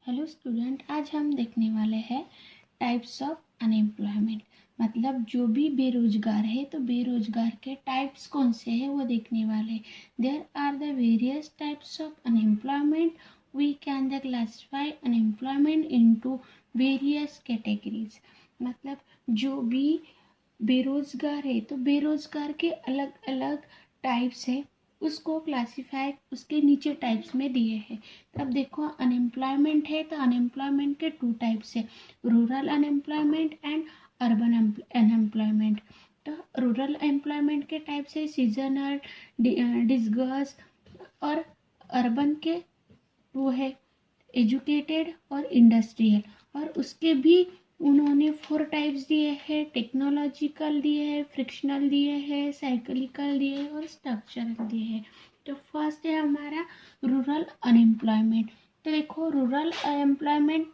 Hello student, आज हम देखने वाले हैं टाइप्स ऑफ अनएम्प्लॉयमेंट। मतलब जो भी बेरोजगार है तो बेरोजगार के टाइप्स कौन से हैं वो देखने वाले। There are the various types of unemployment. We can the classify unemployment into various categories. मतलब जो भी बेरोजगार है तो बेरोजगार के अलग अलग टाइप्स है, उसको क्लासिफाई उसके नीचे टाइप्स में दिए हैं। तो अब देखो, अनएम्प्लॉयमेंट है तो अनएम्प्लॉयमेंट के टू टाइप्स है, rural unemployment and urban unemployment. तो रूरल एम्प्लॉयमेंट के टाइप्स है सीजनल, डिस्गस, और अर्बन के वो है एजुकेटेड और इंडस्ट्रियल। और उसके भी उन्होंने 4 टाइप्स दिए हैं, टेक्नोलॉजिकल दिए हैं, फ्रिक्शनल दिए हैं, साइक्लिकल दिए हैं और स्ट्रक्चरल दिए हैं। तो फर्स्ट है हमारा रूरल अनएम्प्लॉयमेंट। तो देखो, rural unemployment,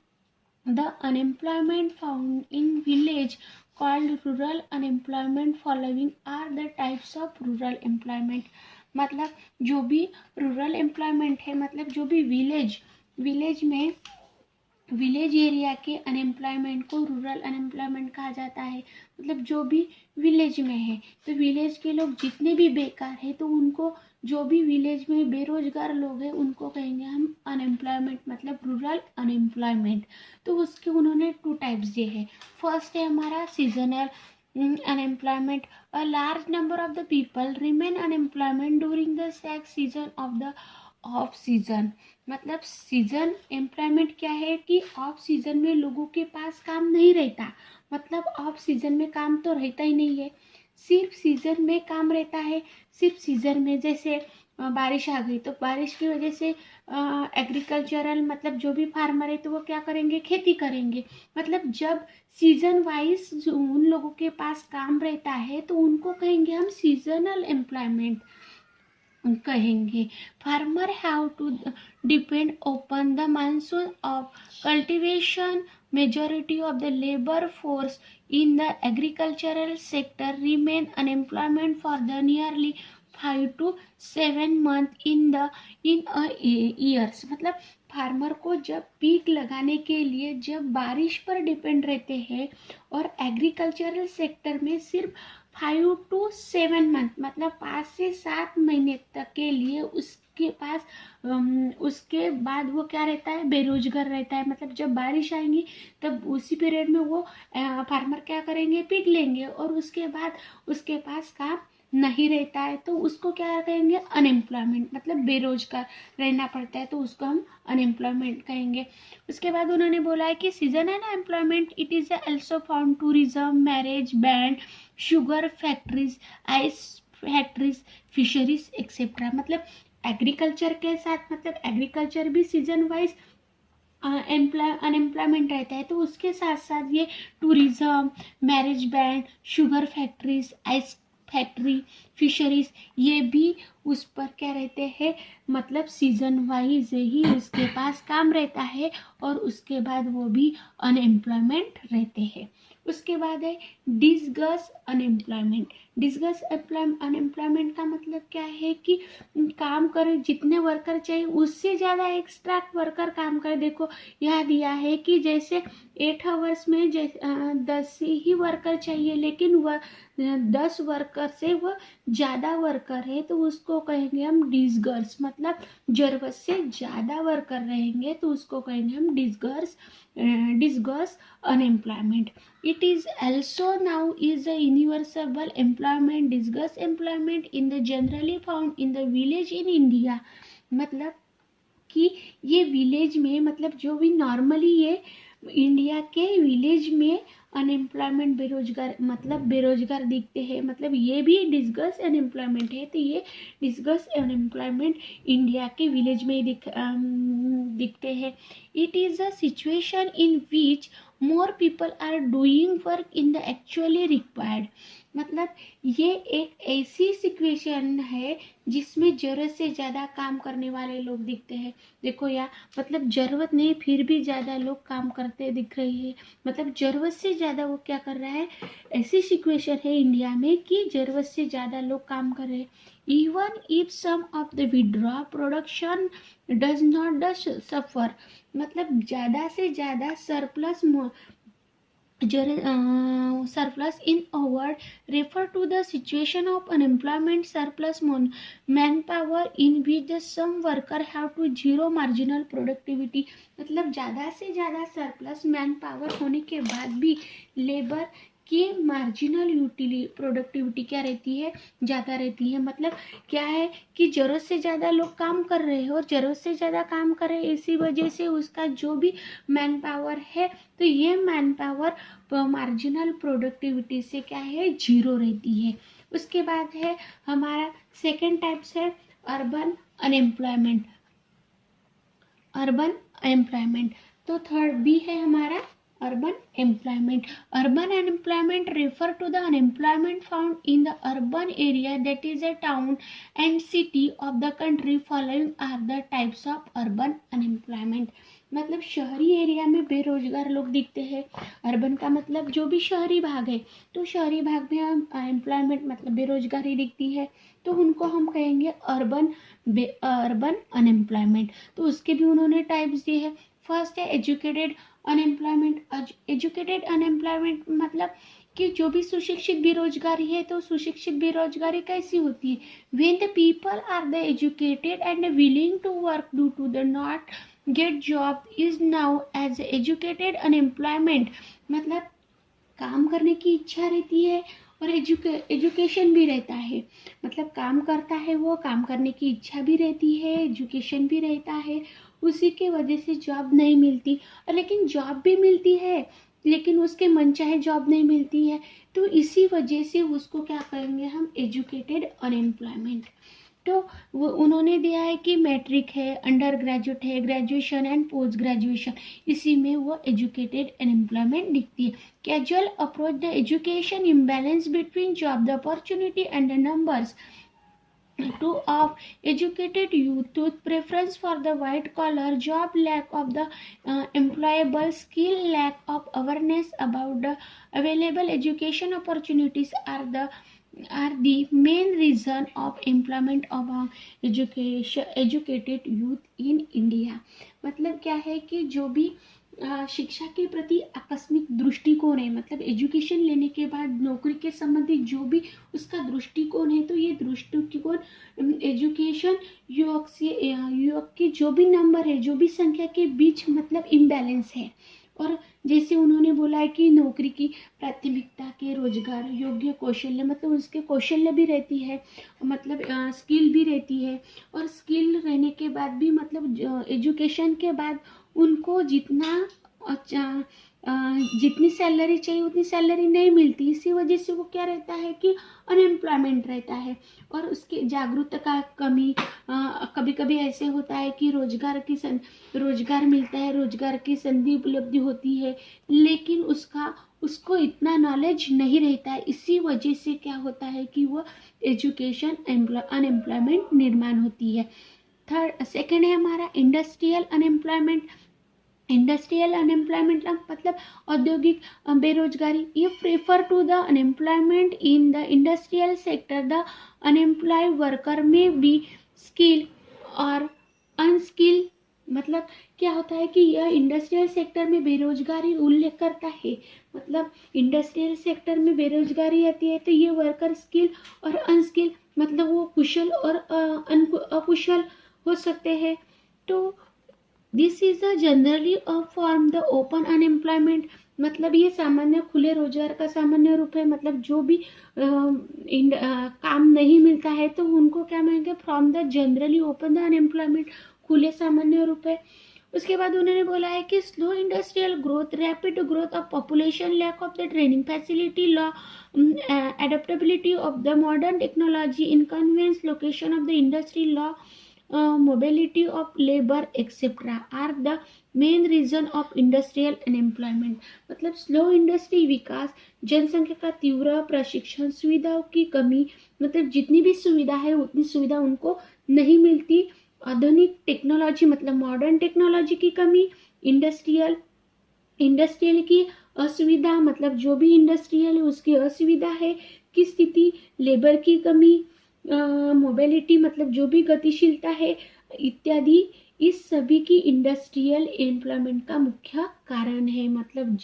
the unemployment found in village called rural unemployment following are the types of rural employment. मतलब जो भी रूरल एम्प्लॉयमेंट है, मतलब जो भी विलेज में विलेज एरिया के अनएम्प्लॉयमेंट को रूरल अनएम्प्लॉयमेंट कहा जाता है। मतलब जो भी विलेज में है तो विलेज के लोग जितने भी बेकार है तो उनको, जो भी विलेज में बेरोजगार लोग हैं उनको कहेंगे हम अनएम्प्लॉयमेंट, मतलब रूरल अनएम्प्लॉयमेंट। तो उसके उन्होंने 2 टाइप्स दिए हैं। फर्स्ट है हमारा seasonal unemployment. A large number of the people remain unemployment during the season of the off season. मतलब सीजन एम्प्लॉयमेंट क्या है कि ऑफ सीजन में लोगों के पास काम नहीं रहता। मतलब ऑफ सीजन में काम तो रहता ही नहीं है, सिर्फ सीजन में काम रहता है। सिर्फ सीजन में, जैसे बारिश आ गई तो बारिश की वजह से एग्रीकल्चरल, मतलब जो भी फार्मर है तो वो क्या करेंगे, खेती करेंगे। मतलब जब सीजन वाइज उन लोगों के पास काम रहता है तो उनको कहेंगे हम सीजनल एम्प्लॉयमेंट कहेंगे। Farmer have to depend upon the monsoon of cultivation. Majority of the labor force in the agricultural sector remain unemployment for the nearly 5 to 7 months in a years। मतलब फार्मर को जब peak लगाने के लिए जब बारिश पर डिपेंड रहते हैं और एग्रीकल्चरल सेक्टर में सिर्फ 5 to 7 मंथ, मतलब 5 से 7 महीने तक के लिए उसके पास उसके बाद वो क्या रहता है, बेरोजगार रहता है। मतलब जब बारिश आएंगी तब उसी पीरियड में वो फार्मर क्या करेंगे, पीक लेंगे और उसके बाद उसके पास काम नहीं रहता है तो उसको क्या कहेंगे, अनएम्प्लॉयमेंट। मतलब बेरोजगार रहना पड़ता है तो उसको हम अनएम्प्लॉयमेंट कहेंगे। उसके बाद उन्होंने बोला है कि seasonal employment it is also found tourism, marriage band, sugar factories, ice factories, fisheries etcetera. मतलब एग्रीकल्चर के साथ, मतलब एग्रीकल्चर भी सीजन वाइज अनएम्प्लॉयमेंट रहता है तो उसके साथ साथ ये tourism, marriage band, sugar factories, ice factory, fisheries, ये भी उस पर क्या रहते हैं, मतलब सीजन वाइज ही उसके पास काम रहता है और उसके बाद वो भी अनएम्प्लॉयमेंट रहते हैं। उसके बाद है डिसगस अनएम्प्लॉयमेंट। डिसगस अनएम्प्लॉयमेंट का मतलब क्या है कि काम करे, जितने वर्कर चाहिए उससे ज़्यादा एक्स्ट्रा वर्कर काम करे। देखो यहाँ दिया है कि जैसे 8 आवर्स में 10 ही वर्कर चाहिए, लेकिन वह 10 वर्कर से वह ज़्यादा वर्कर है तो उसको कहेंगे हम डिसगर्स। मतलब जरूरत से ज़्यादा वर्कर रहेंगे तो उसको कहेंगे हम डिसगर्स unemployment. It is also now is a universal employment, discuss employment in the generally found in the village in India। मतलब कि ये विलेज में, मतलब जो भी नॉर्मली ये इंडिया के विलेज में अनएम्प्लॉयमेंट, बेरोजगार, मतलब बेरोजगार दिखते हैं। मतलब ये भी डिसगस अनएम्प्लॉयमेंट है तो ये डिसगस अनएम्प्लॉयमेंट इंडिया के विलेज में ही दिखते हैं। It is a situation in which more people are doing work in the actually required। मतलब ये एक ऐसी सिचुएशन है जिसमें जरूरत से ज़्यादा काम करने वाले लोग दिखते हैं। देखो यार, मतलब ज़रूरत नहीं फिर भी ज़्यादा लोग काम करते दिख रही है। मतलब ज़रूरत से ज़्यादा वो क्या कर रहा है, ऐसी सिचुएशन है इंडिया में कि ज़रूरत से ज़्यादा लोग काम कर रहे हैं। Even if some of the withdraw production does not suffer, मतलब ज़्यादा से ज़्यादा surplus in a word refer to the situation of unemployment surplus manpower in which the some worker have to zero marginal productivity। मतलब ज़्यादा से ज़्यादा surplus man power होने के बाद भी लेबर की मार्जिनल प्रोडक्टिविटी क्या रहती है, ज़्यादा रहती है। मतलब क्या है कि ज़रूरत से ज़्यादा लोग काम कर रहे हैं और ज़रूरत से ज़्यादा काम कर रहे हैं, इसी वजह से उसका जो भी मैन पावर है तो ये मैन पावर मार्जिनल प्रोडक्टिविटी से क्या है, जीरो रहती है। उसके बाद है हमारा सेकेंड टाइप्स है अर्बन अनएम्प्लॉयमेंट। अर्बन अनएम्प्लॉयमेंट तो थर्ड बी है हमारा urban employment। Urban unemployment refer to the unemployment found in the urban area, that is a town and city of the country। Following are the types of urban unemployment। मतलब शहरी area में बेरोजगार लोग दिखते हैं। Urban का मतलब जो भी शहरी भाग है, तो शहरी भाग में अनएम्प्लॉयमेंट मतलब बेरोजगारी दिखती है, तो उनको हम कहेंगे अर्बन अनएम्प्लॉयमेंट। तो उसके भी उन्होंने टाइप्स दिए हैं। फर्स्ट है एजुकेटेड अनएम्प्लॉयमेंट। एजुकेटेड अनएम्प्लॉयमेंट मतलब कि जो भी सुशिक्षित बेरोजगारी है, तो सुशिक्षित बेरोजगारी कैसी होती है, when the people are the educated and willing to work due to the not get job is now as educated unemployment. मतलब काम करने की इच्छा रहती है और एजुकेशन भी रहता है। मतलब काम करता है, वो काम करने की इच्छा भी रहती है, एजुकेशन भी रहता है, उसी के वजह से जॉब नहीं मिलती। और लेकिन जॉब भी मिलती है लेकिन उसके मनचाहे जॉब नहीं मिलती है, तो इसी वजह से उसको क्या कहेंगे हम, एजुकेटेड अनएम्प्लॉयमेंट। तो वो उन्होंने दिया है कि मैट्रिक है, अंडर ग्रेजुएट है, ग्रेजुएशन एंड पोस्ट ग्रेजुएशन, इसी में वो एजुकेटेड अनएम्प्लॉयमेंट दिखती है। Casual approach the education imbalance between job the opportunity and the numbers to of educated youth to preference for the white collar job, lack of the employable skill, lack of awareness about the available education opportunities are the main reason of employment of educated youth in India। मतलब क्या है कि जो भी शिक्षा के प्रति आकस्मिक दृष्टिकोण है, मतलब एजुकेशन लेने के बाद नौकरी के संबंधित जो भी उसका दृष्टिकोण है, तो ये दृष्टिकोण एजुकेशन युवक की जो भी नंबर है, जो भी संख्या के बीच मतलब इम्बैलेंस है। और जैसे उन्होंने बोला है कि नौकरी की प्राथमिकता के रोजगार योग्य कौशल्य, मतलब उसके कौशल्य भी रहती है, मतलब स्किल भी रहती है। और स्किल रहने के बाद भी मतलब एजुकेशन के बाद उनको जितनी सैलरी चाहिए उतनी सैलरी नहीं मिलती, इसी वजह से वो क्या रहता है कि अनएम्प्लॉयमेंट रहता है। और उसकी जागरूकता का कमी, कभी कभी ऐसे होता है कि रोजगार मिलता है, रोजगार की संधि उपलब्धि होती है, लेकिन उसको इतना नॉलेज नहीं रहता है, इसी वजह से क्या होता है कि वो एजुकेशन अनएम्प्लॉयमेंट निर्माण होती है। सेकेंड है हमारा इंडस्ट्रियल अनएम्प्लॉयमेंट। इंडस्ट्रियल अनएम्प्लॉयमेंट मतलब औद्योगिक बेरोजगारी। If refer to the unemployment in the industrial sector, the unemployed worker may be skill और अनस्किल। मतलब क्या होता है कि यह इंडस्ट्रियल सेक्टर में बेरोजगारी उल्लेख करता है। मतलब इंडस्ट्रियल सेक्टर में बेरोजगारी आती है तो ये वर्कर स्किल और अनस्किल, मतलब वो कुशल और अकुशल हो सकते हैं। तो this is a generally a form the open unemployment. मतलब ये सामान्य खुले रोजगार का सामान्य रूप है। मतलब जो भी काम नहीं मिलता है तो उनको क्या मानेंगे, from the generally open the unemployment, खुले सामान्य रूप है। उसके बाद उन्होंने बोला है कि slow industrial growth, rapid growth of population, lack of the training facility, low adaptability of the modern technology, inconvenience location of the industry, low mobility of labor etc. are the main reason of industrial unemployment. मतलब slow industry विकास, जनसंख्या का तीव्र प्रशिक्षण, सुविधाओं की कमी, मतलब जितनी भी सुविधा है उतनी सुविधा उनको नहीं मिलती, आधुनिक टेक्नोलॉजी मतलब मॉडर्न टेक्नोलॉजी की कमी, इंडस्ट्रियल की असुविधा मतलब जो भी इंडस्ट्रियल है उसकी असुविधा है की स्थिति, लेबर की कमी, मोबिलिटी मतलब जो भी गतिशीलता है इत्यादि, इस सभी की इंडस्ट्रियल एम्प्लॉयमेंट का मुख्य कारण है। मतलब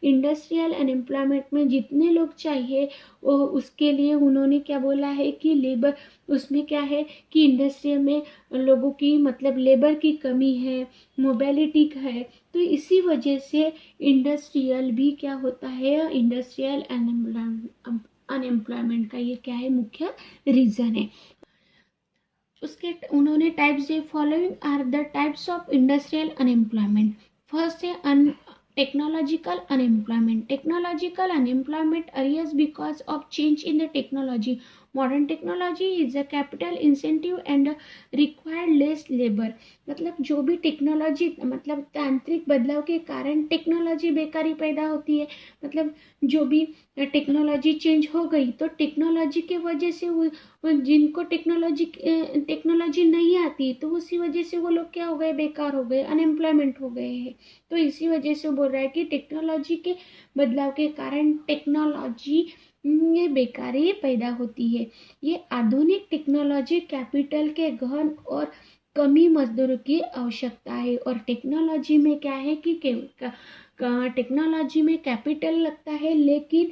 इंडस्ट्रियल अनएम्प्लॉयमेंट में जितने लोग चाहिए उसके लिए उन्होंने क्या बोला है कि लेबर, उसमें क्या है कि इंडस्ट्री में लोगों की मतलब लेबर की कमी है, मोबिलिटी है, तो इसी वजह से इंडस्ट्रियल भी क्या होता है, इंडस्ट्रियल अनएम्प्लॉयमेंट का ये क्या है, मुख्य रीजन है। उसके उन्होंने टाइप्स दिए, following are the types of industrial unemployment. First है technological unemployment. Technological unemployment arises because of change in the technology. Modern technology is a capital incentive and required less labour. मतलब जो भी technology मतलब तांत्रिक बदलाव के कारण टेक्नोलॉजी बेकारी पैदा होती है। मतलब जो भी टेक्नोलॉजी चेंज हो गई तो टेक्नोलॉजी के वजह से जिनको टेक्नोलॉजी नहीं आती तो उसी वजह से वो लोग क्या हो गए, बेकार हो गए, अनएम्प्लॉयमेंट हो गए हैं। तो इसी वजह से बोल रहा है कि टेक्नोलॉजी के बदलाव के कारण टेक्नोलॉजी में बेकारी पैदा होती है। ये आधुनिक टेक्नोलॉजी कैपिटल के गहन और कमी मजदूरों की आवश्यकता है। और टेक्नोलॉजी में क्या है कि टेक्नोलॉजी में कैपिटल लगता है लेकिन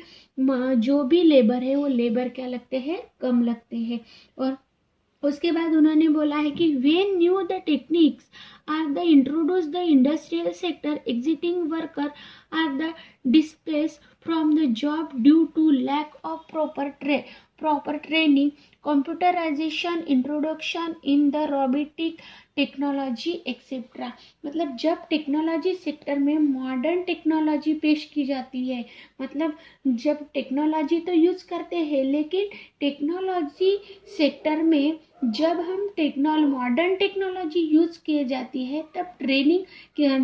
जो भी लेबर है वो लेबर क्या लगते हैं, कम लगते हैं। और उसके बाद उन्होंने बोला है कि when new the techniques are the introduced the industrial sector exiting worker are the displaced from the job due to lack of proper training, computerization, introduction in the robotic technology etcetera. मतलब जब technology sector में modern technology पेश की जाती है, मतलब जब technology तो यूज करते हैं लेकिन टेक्नोलॉजी सेक्टर में जब हम मॉडर्न टेक्नोलॉजी यूज किए जाती है तब ट्रेनिंग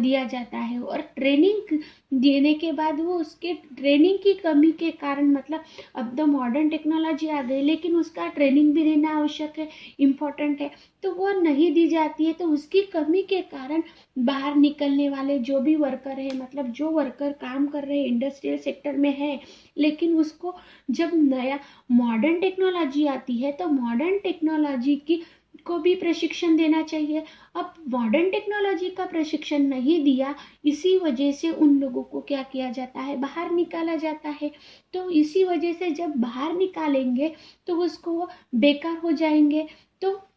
दिया जाता है। और ट्रेनिंग देने के बाद वो उसके ट्रेनिंग की कमी के कारण, मतलब अब तो मॉडर्न टेक्नोलॉजी आ गई लेकिन उसका ट्रेनिंग भी देना आवश्यक है, इम्पोर्टेंट है, तो वो नहीं दी जाती है। तो उसकी कमी के कारण बाहर निकलने वाले जो भी वर्कर है, मतलब जो वर्कर काम कर रहे हैं इंडस्ट्रियल सेक्टर में है लेकिन उसको जब नया मॉडर्न टेक्नोलॉजी आती है तो मॉडर्न टेक्नोलॉजी की को भी प्रशिक्षण देना चाहिए। अब मॉडर्न टेक्नोलॉजी का प्रशिक्षण नहीं दिया, इसी वजह से उन लोगों को क्या किया जाता है, बाहर निकाला जाता है। तो इसी वजह से जब बाहर निकालेंगे तो उसको वो बेकार हो जाएंगे। तो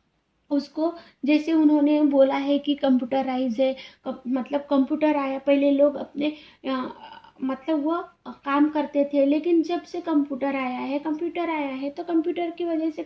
उसको जैसे उन्होंने बोला है कि कंप्यूटराइज है, मतलब कंप्यूटर आया, पहले लोग अपने मतलब वो काम करते थे लेकिन जब से कंप्यूटर आया है तो कंप्यूटर की वजह से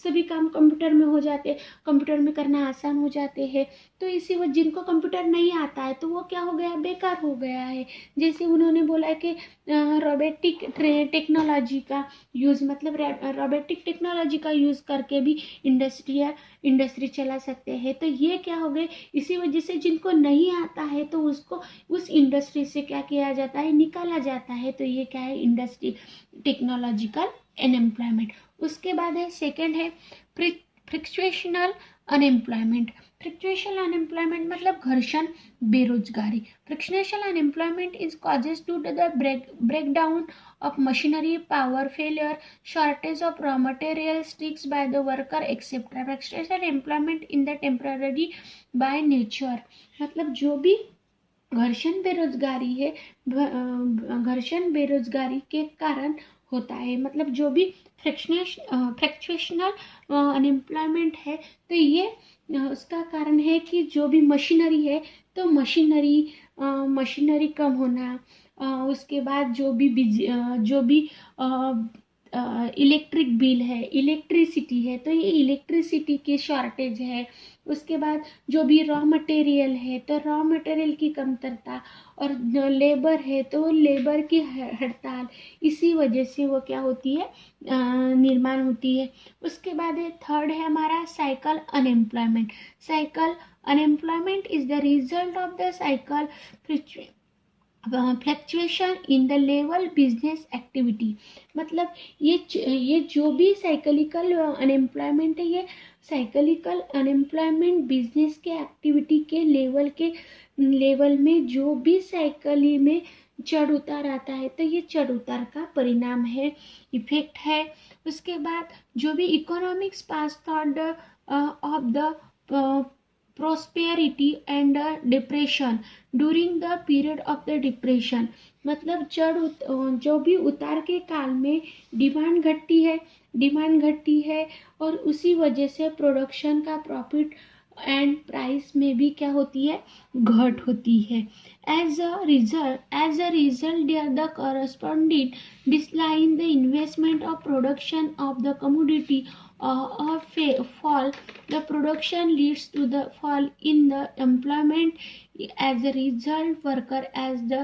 सभी काम कंप्यूटर में हो जाते, कंप्यूटर में करना आसान हो जाते हैं। तो इसी वजह जिनको कंप्यूटर नहीं आता है तो वो क्या हो गया, बेकार हो गया है। जैसे उन्होंने बोला है कि रोबोटिक टेक्नोलॉजी का यूज़, मतलब रोबोटिक टेक्नोलॉजी का यूज़ करके भी इंडस्ट्री चला सकते हैं। तो ये क्या हो गए, इसी वजह से जिनको नहीं आता है तो उसको उस इंडस्ट्री से क्या किया जाता है, निकाला जाता है। तो ये क्या है, इंडस्ट्री टेक्नोलॉजिकल अनएम्प्लॉयमेंट। उसके बाद है सेकंड है फ्रिक्शनल अनएम्प्लॉयमेंट। फ्रिक्शनल अनएम्प्लॉयमेंट मतलब घर्षण बेरोजगारी। Frictional unemployment is causes to the breakdown of machinery, power failure, shortage of raw material, strikes by the worker etc. Frictional employment in the temporary by nature। मतलब जो भी घर्षण बेरोजगारी है, घर्षण बेरोजगारी के कारण होता है। मतलब जो भी फ्रिक्शनल अनएम्प्लॉयमेंट है तो ये उसका कारण है कि जो भी मशीनरी है तो मशीनरी कम होना, उसके बाद जो भी इलेक्ट्रिक बिल है, इलेक्ट्रिसिटी है, तो ये इलेक्ट्रिसिटी की शॉर्टेज है। उसके बाद जो भी रॉ मटेरियल है तो रॉ मटेरियल की कमतरता, और लेबर है तो लेबर की हड़ताल, इसी वजह से वो क्या होती है, निर्माण होती है। उसके बाद है थर्ड है हमारा cycle unemployment. Cycle unemployment is the result of the cycle fluctuation in the level business activity. मतलब ये जो भी साइकिलिकल अनएम्प्लॉयमेंट है, ये साइकिलिकल अनएम्प्लॉयमेंट बिजनेस के एक्टिविटी के लेवल में जो भी साइकिल में चढ़ उतार आता है, तो ये चढ़ उतार का परिणाम है, इफेक्ट है। उसके बाद जो भी economics pass thought of the prosperity and depression during the period of the depression। मतलब जो भी उतार के काल में डिमांड घटती है और उसी वजह से प्रोडक्शन का प्रॉफिट एंड प्राइस में भी क्या होती है, घट होती है। As a result there the corresponding decline the investment of production of the commodity of fall, the production leads to the fall in the employment. As a result, worker as the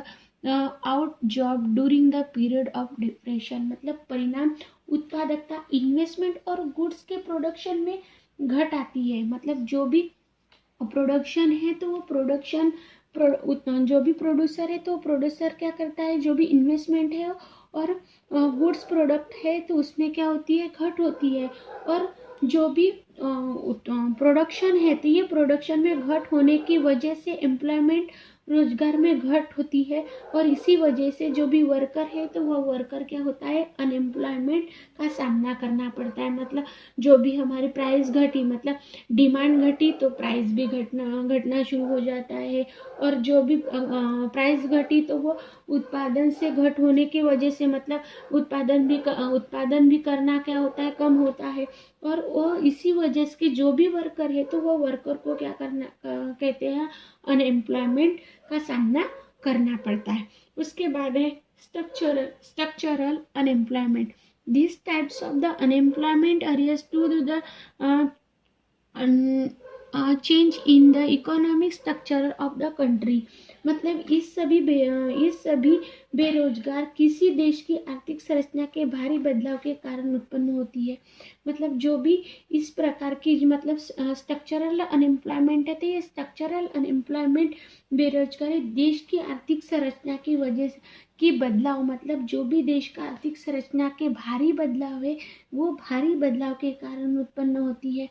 out job during the period of depression। मतलब परिणाम उत्पादकता, investment और goods के production में घट आती है। मतलब जो भी प्रोडक्शन है तो वो प्रोडक्शन जो भी प्रोड्यूसर है तो प्रोड्यूसर क्या करता है, जो भी इन्वेस्टमेंट है और गुड्स प्रोडक्ट है तो उसमें क्या होती है, घट होती है। और जो भी प्रोडक्शन है तो ये प्रोडक्शन में घट होने की वजह से एम्प्लॉयमेंट, रोजगार में घट होती है, और इसी वजह से जो भी वर्कर है तो वह वर्कर क्या होता है, अनएम्प्लॉयमेंट का सामना करना पड़ता है। मतलब जो भी हमारी प्राइस घटी, मतलब डिमांड घटी तो प्राइस भी घटना शुरू हो जाता है, और जो भी प्राइस घटी तो वो उत्पादन से घट होने की वजह से, मतलब उत्पादन भी करना क्या होता है, कम होता है। और वो इसी वजह से जो भी वर्कर है तो वो वर्कर को क्या करना कहते हैं, अनएम्प्लॉयमेंट का सामना करना पड़ता है। उसके बाद है structural unemployment. This types of the unemployment arises to the change in the economic structure of the country. मतलब इस सभी बेरोजगार किसी देश की आर्थिक संरचना के भारी बदलाव के कारण उत्पन्न होती है। मतलब जो भी इस प्रकार की मतलब स्ट्रक्चरल अनएम्प्लॉयमेंट है, तो ये स्ट्रक्चरल अनएम्प्लॉयमेंट बेरोजगारी देश की आर्थिक संरचना की वजह से की बदलाव, मतलब जो भी देश का आर्थिक संरचना के भारी बदलाव है वो भारी बदलाव के कारण उत्पन्न होती है।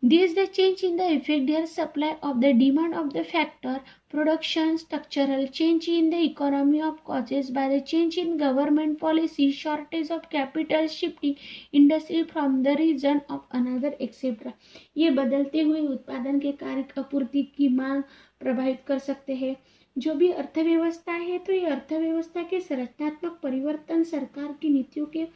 This is the change in the effect their supply of the demand of the factor production structural change in the economy of causes by the change in government policy, shortage of capital, shifting industry from the region of another etc। ये बदलते हुए उत्पादन के कार्य आपूर्ति की मांग प्रभावित कर सकते हैं। जो भी अर्थव्यवस्था है तो ये अर्थव्यवस्था के संरचनात्मक परिवर्तन, सरकार की नीतियों के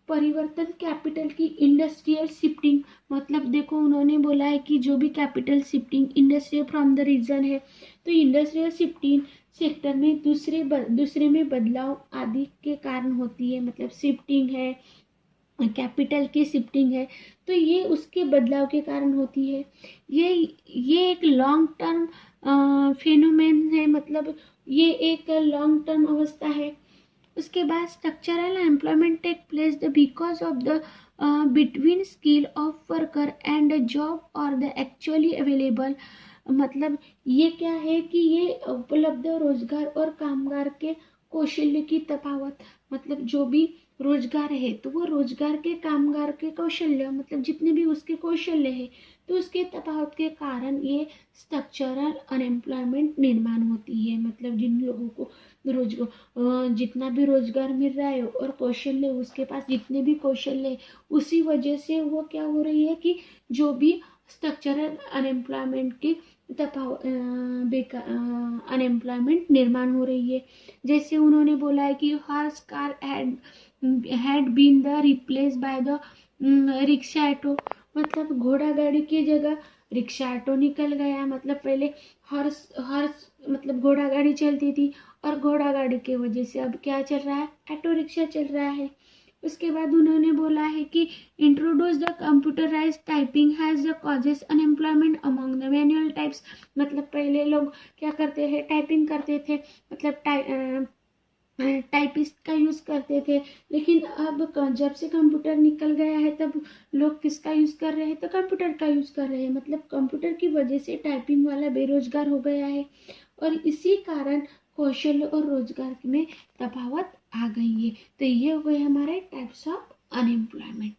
परिवर्तन, कैपिटल की इंडस्ट्रियल शिफ्टिंग। मतलब देखो उन्होंने बोला है कि जो भी capital shifting industrial from the region है तो इंडस्ट्रियल शिफ्टिंग सेक्टर में दूसरे में बदलाव आदि के कारण होती है। मतलब शिफ्टिंग है, कैपिटल की शिफ्टिंग है तो ये उसके बदलाव के कारण होती है। ये एक लॉन्ग टर्म फेनोमेन है, मतलब ये एक लॉन्ग टर्म अवस्था है। उसके बाद structural employment take place the because of the between skill of worker and job और द एक्चुअली अवेलेबल। मतलब ये क्या है कि ये उपलब्ध रोजगार और कामगार के कौशल्य की तफावत। मतलब जो भी रोजगार है तो वो रोजगार के कामगार के कौशल्य, मतलब जितने भी उसके कौशल्य है तो उसके तफावत के कारण ये स्ट्रक्चरल अनएम्प्लॉयमेंट निर्माण होती है। मतलब जिन लोगों को जितना भी रोजगार मिल रहा है और कौशल्य उसके पास जितने भी कौशल्य है, उसी वजह से वो क्या हो रही है कि जो भी स्ट्रक्चरल अनएम्प्लॉयमेंट की अनएम्प्लॉयमेंट निर्माण हो रही है। जैसे उन्होंने बोला है कि horse car had been the replace by the rickshaw auto. मतलब घोड़ा गाड़ी की जगह रिक्शा ऑटो निकल गया। मतलब पहले हॉर्स मतलब घोड़ा गाड़ी चलती थी और घोड़ा गाड़ी के वजह से अब क्या चल रहा है, ऑटो रिक्शा चल रहा है। उसके बाद उन्होंने बोला है कि introduce the computerize typing has the causes unemployment among the manual types. मतलब पहले लोग क्या करते हैं, टाइपिंग करते थे, मतलब टाइपिस्ट का यूज करते थे, लेकिन अब जब से कंप्यूटर निकल गया है तब लोग किसका यूज कर रहे हैं, तो कंप्यूटर का यूज कर रहे हैं। मतलब कंप्यूटर की वजह से टाइपिंग वाला बेरोजगार हो गया है और इसी कारण कौशल और रोजगार में तफावत आ गई है। तो ये हो गए हमारे टाइप्स ऑफ अनएम्प्लॉयमेंट।